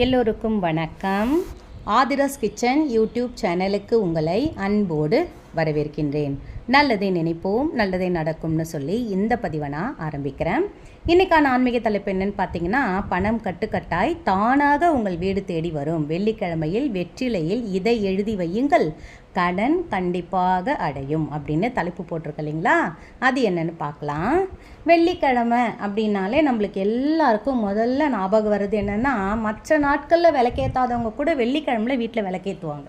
எல்லோருக்கும் வணக்கம். Aadhira's kitchen YouTube சேனலுக்கு உங்களை அன்போடு வரவேற்கின்றேன். நல்லதை நினைப்போம், நல்லதை நடக்கும்னு சொல்லி இந்த பதிவை நான் ஆரம்பிக்கிறேன். இன்றைக்கான ஆன்மீக தலைப்பு என்னன்னு பார்த்தீங்கன்னா, பணம் கட்டுக்கட்டாய் தானாக உங்கள் வீடு தேடி வரும். வெள்ளிக்கிழமையில் வெற்றிலையில் இதை எழுதி வையுங்கள், கடன் கண்டிப்பாக அடையும் அப்படின்னு தலைப்பு போட்டிருக்கு இல்லைங்களா? அது என்னன்னு பார்க்கலாம். வெள்ளிக்கிழமை அப்படின்னாலே நம்மளுக்கு எல்லாருக்கும் முதல்ல ஞாபகம் வருது என்னென்னா, மற்ற நாட்களில் விளக்கேற்றாதவங்க கூட வெள்ளிக்கிழமையில் வீட்டில் விளக்கேற்றுவாங்க.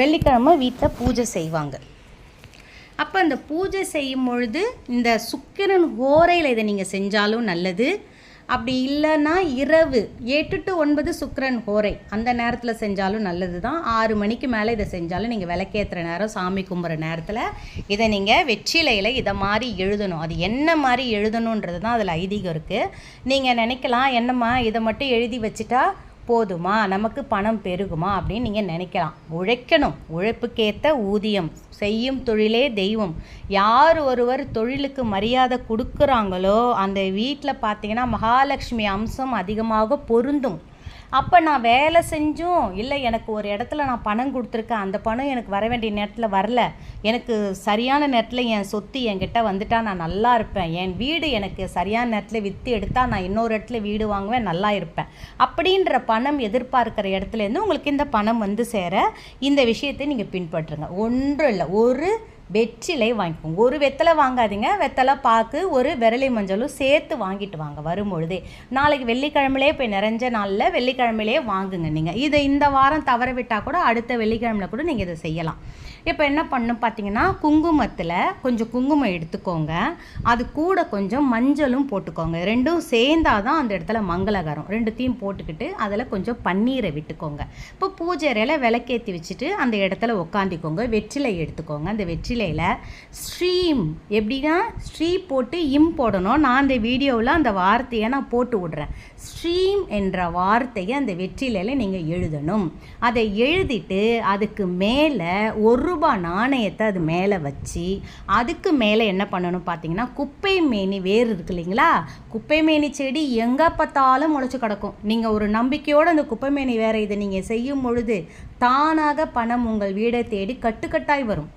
வெள்ளிக்கிழமை வீட்டில் பூஜை செய்வாங்க. அப்போ அந்த பூஜை செய்யும் பொழுது இந்த சுக்கிரன் ஹோரையில் இதை நீங்கள் செஞ்சாலும் நல்லது. அப்படி இல்லைன்னா இரவு 8 to 9 சுக்கிரன் ஹோரை அந்த நேரத்தில் செஞ்சாலும் நல்லது தான். 6 மணிக்கு மேலே இதை செஞ்சாலும் நீங்கள் விளக்கேற்றுற நேரம், சாமி கும்பிட்ற நேரத்தில் இதை நீங்கள் வெற்றிலையில் இதை மாதிரி எழுதணும். அது என்ன மாதிரி எழுதணுன்றது தான் அதில் ஐதீகம் இருக்குது. நீங்கள் நினைக்கலாம், என்னம்மா இதை மட்டும் எழுதி வச்சுட்டா போதுமா, நமக்கு பணம் பெருகுமா அப்படின்னு நீங்கள் நினைக்கலாம். உழைக்கணும், உழைப்புக்கேற்ற ஊதியம், செய்யும் தொழிலே தெய்வம். யார் ஒருவர் தொழிலுக்கு மரியாதை கொடுக்குறாங்களோ அந்த வீட்டில் பார்த்தீங்கன்னா மகாலட்சுமி அம்சம் அதிகமாக பொருந்தும். அப்போ நான் வேலை செஞ்சும் இல்லை, எனக்கு ஒரு இடத்துல நான் பணம் கொடுத்துருக்கேன், அந்த பணம் எனக்கு வர வேண்டிய நேரத்தில் வரல, எனக்கு சரியான நேரத்தில் என் சொத்து என்கிட்ட வந்துட்டா நான் நல்லா இருப்பேன், என் வீடு எனக்கு சரியான நேரத்தில் விற்று எடுத்தால் நான் இன்னொரு இடத்துல வீடு வாங்குவேன், நல்லா இருப்பேன் அப்படின்ற பணம் எதிர்பார்க்குற இடத்துலேருந்து உங்களுக்கு இந்த பணம் வந்து சேர இந்த விஷயத்தை நீங்கள் பின்பற்றுங்க. ஒன்றும் இல்லை, ஒரு வெற்றிலை வாங்கிக்கோங்க. ஒரு வெத்தலை வாங்காதீங்க, வெத்தலை பாக்கு ஒரு விரலி மஞ்சளும் சேர்த்து வாங்கிட்டு வாங்க வரும்பொழுதே. நாளைக்கு வெள்ளிக்கிழமையிலே போய் நிறைஞ்ச நாளில் வெள்ளிக்கிழமையிலே வாங்குங்க. நீங்கள் இதை இந்த வாரம் தவற விட்டால் கூட அடுத்த வெள்ளிக்கிழமையில் கூட நீங்கள் இதை செய்யலாம். இப்போ என்ன பண்ணணும் பார்த்தீங்கன்னா, குங்குமத்தில் கொஞ்சம் குங்குமம் எடுத்துக்கோங்க, அது கூட கொஞ்சம் மஞ்சளும் போட்டுக்கோங்க. ரெண்டும் சேர்ந்தால் தான் அந்த இடத்துல மங்களகரம். ரெண்டுத்தையும் போட்டுக்கிட்டு அதில் கொஞ்சம் பன்னீரை விட்டுக்கோங்க. இப்போ பூஜை அறையில் விளக்கேற்றி வச்சுட்டு அந்த இடத்துல உக்காந்திக்கோங்க. வெற்றிலை எடுத்துக்கோங்க. அந்த வெற்றிலையில் ஸ்ரீம், எப்படின்னா ஸ்ரீ போட்டு இம் போடணும். நான் அந்த வீடியோவில் அந்த வார்த்தையை நான் போட்டு விடுறேன். ஸ்ரீம் என்ற வார்த்தையை அந்த வெற்றிலையில் நீங்கள் எழுதணும். அதை எழுதிட்டு அதுக்கு மேலே ₹1 நாணயத்தை அது மேலே வச்சு, அதுக்கு மேலே என்ன பண்ணணும் பார்த்தீங்கன்னா, குப்பை மேனி வேர் இருக்கு இல்லைங்களா? குப்பை மேனி செடி எங்கே பார்த்தாலும் முளைச்சி கிடக்கும். நீங்கள் ஒரு நம்பிக்கையோடு அந்த குப்பை மேனி வேற இதை நீங்கள் செய்யும் பொழுது தானாக பணம் உங்கள் வீடை தேடி கட்டுக்கட்டாய் வரும்.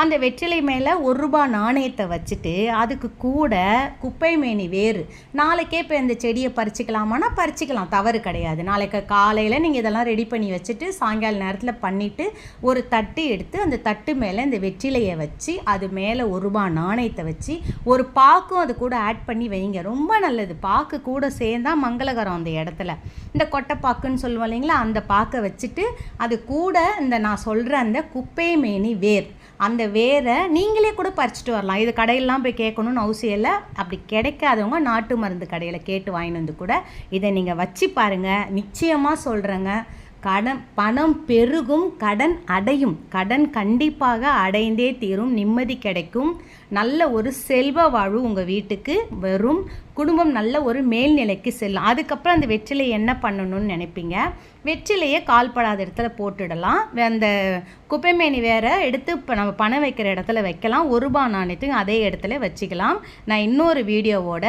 அந்த வெற்றிலை மேலே ₹1 நாணயத்தை வச்சுட்டு அதுக்கு கூட குப்பை மேனி வேறு. நாளைக்கே இப்போ இந்த செடியை பறிச்சிக்கலாமான்னா பறிச்சிக்கலாம், தவறு கிடையாது. நாளைக்கு காலையில் நீங்கள் இதெல்லாம் ரெடி பண்ணி வச்சுட்டு சாயங்கால நேரத்தில் பண்ணிவிட்டு ஒரு தட்டு எடுத்து அந்த தட்டு மேலே இந்த வெற்றிலையை வச்சு அது மேலே ₹1 நாணயத்தை வச்சு ஒரு பாக்கும் அது கூட ஆட் பண்ணி வைங்க. ரொம்ப நல்லது. பாக்கு கூட சேர்ந்தால் மங்களகரம் அந்த இடத்துல. இந்த கொட்டைப்பாக்குன்னு சொல்லுவோம் இல்லைங்களா, அந்த பாக்கை வச்சுட்டு அது கூட இந்த நான் சொல்கிற அந்த குப்பை மேனி வேர், அந்த வேரை நீங்களே கூட பறிச்சுட்டு வரலாம். இது கடையிலாம் போய் கேட்கணும்னு அவசியம் இல்லை. அப்படி கிடைக்காதவங்க நாட்டு மருந்து கடையில் கேட்டு வாங்கிட்டு வந்து கூட இதை நீங்கள் வச்சு பாருங்கள். நிச்சயமாக சொல்கிறேங்க, பணம் பெருகும், கடன் அடையும். கடன் கண்டிப்பாக அடைந்தே தீரும், நிம்மதி கிடைக்கும், நல்ல ஒரு செல்வ வாழ்வு உங்கள் வீட்டுக்கு வரும், குடும்பம் நல்ல ஒரு மேல்நிலைக்கு செல்லும். அதுக்கப்புறம் அந்த வெற்றிலையை என்ன பண்ணணும்னு நினைப்பீங்க, வெற்றிலையை கால்படாத இடத்துல போட்டுடலாம். அந்த குப்பைமேனி வேற எடுத்து இப்போ நம்ம பணம் வைக்கிற இடத்துல வைக்கலாம். ₹1 நாணயத்தையும் அதே இடத்துல வச்சுக்கலாம். நான் இன்னொரு வீடியோவோட